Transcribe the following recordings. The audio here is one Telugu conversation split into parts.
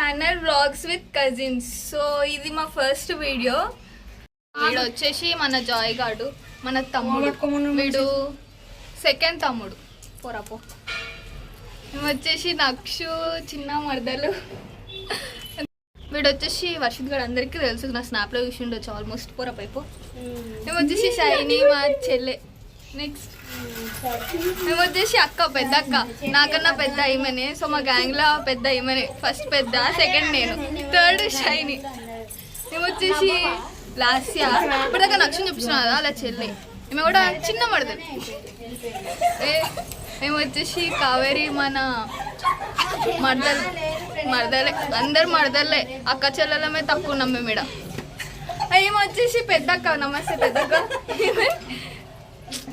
Channel vlogs with cousins. So ఇది మా ఫస్ట్ వీడియో. వీడు వచ్చేసి మన జాయ్ గాడు, మన తమ్ముడు. వీడు సెకండ్ తమ్ముడు. పోరాపో. మేము వచ్చేసి నక్షు, చిన్న మరదలు. వీడు వచ్చేసి వర్షిత్ గారు అందరికీ తెలుసు, నా స్నాప్లో చూసి ఉండొచ్చు ఆల్మోస్ట్. పోరాపైపో. మేము వచ్చేసి షైనీ మా చెల్లె. నెక్స్ట్ మేము వచ్చేసి అక్క, పెద్ద అక్క, నాకన్నా పెద్ద ఈమెనే. సో మా గ్యాంగ్లో పెద్ద ఈమెనే. ఫస్ట్ పెద్ద, సెకండ్ నేను, థర్డ్ షైనీ. మేము వచ్చేసి లాస్యా, ఇప్పటిదాకా నక్షని చూపించిన కదా అలా చెల్లి. ఈమె కూడా చిన్న మరదలు. మేము వచ్చేసి కావేరి, మన మరదలే, అందరు మరదలే. అక్క చెల్లెలమే తక్కువ ఉన్నాం మేము ఇక్కడ. ఈమె వచ్చేసి పెద్దక్క. నమస్తే పెద్దక్క.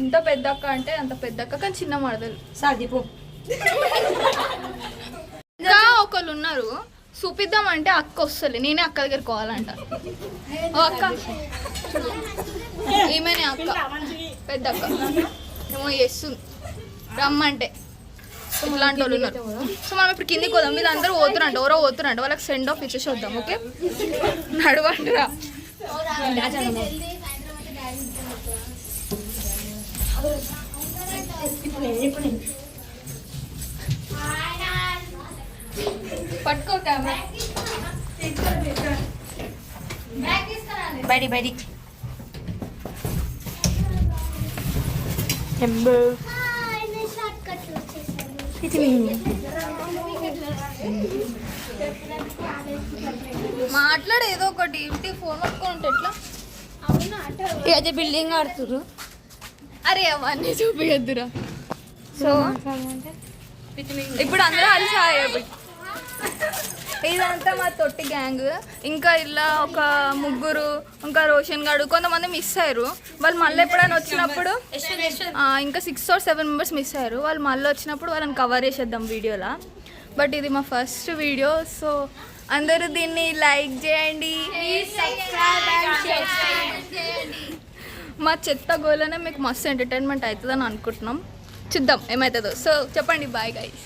ఎంత పెద్దక్క అంటే అంత పెద్దక్క, కానీ చిన్న మరదలు. సాధిపో. ఇంకా ఒకళ్ళు ఉన్నారు, చూపిద్దామంటే అక్క వస్తుంది. నేనే అక్క దగ్గర కోవాలంట. ఓ అక్క, ఈమెనే అక్క, పెద్ద అక్క. ఏమో చేస్తుంది రమ్మంటే. ఇట్లాంటి వాళ్ళు ఉన్నారు. సో మనం ఇప్పుడు కిందికి పోదాం. మీరు అందరూ పోతురంట, ఎవరో పోతురంట. వాళ్ళకి సెండ్ ఆఫ్ ఇచ్చేసి వద్దాం. ఓకే, నడవండిరా. పట్టుకో కెమెరా. బడి బడి మాట్లాడు ఏదో ఒకటి. ఇంటి ఫోన్ పట్టుకుంటే ఎట్లా? అదే బిల్డింగ్ ఆడుతురు. అరే అవన్నీ చూపించద్దురా. సో ఇప్పుడు అందరూ అలిసి ఇదంతా మా తొట్టి గ్యాంగ్. ఇంకా ఇలా ఒక ముగ్గురు, ఇంకా రోషన్ గాడు, కొంతమంది మిస్ అయ్యారు. వాళ్ళు మళ్ళీ ఎప్పుడైనా వచ్చినప్పుడు, ఇంకా 6 or 7 మెంబర్స్ మిస్ అయ్యారు. వాళ్ళు మళ్ళీ వచ్చినప్పుడు వాళ్ళని కవర్ చేసేద్దాం వీడియోలో. బట్ ఇది మా ఫస్ట్ వీడియో. సో అందరూ దీన్ని లైక్ చేయండి. మా చెత్త గోలనే మీకు మస్తు ఎంటర్టైన్మెంట్ అవుతుందని అనుకుంటున్నాం. చూద్దాం ఏమవుతుందో. సో చెప్పండి బాయ్ గైస్.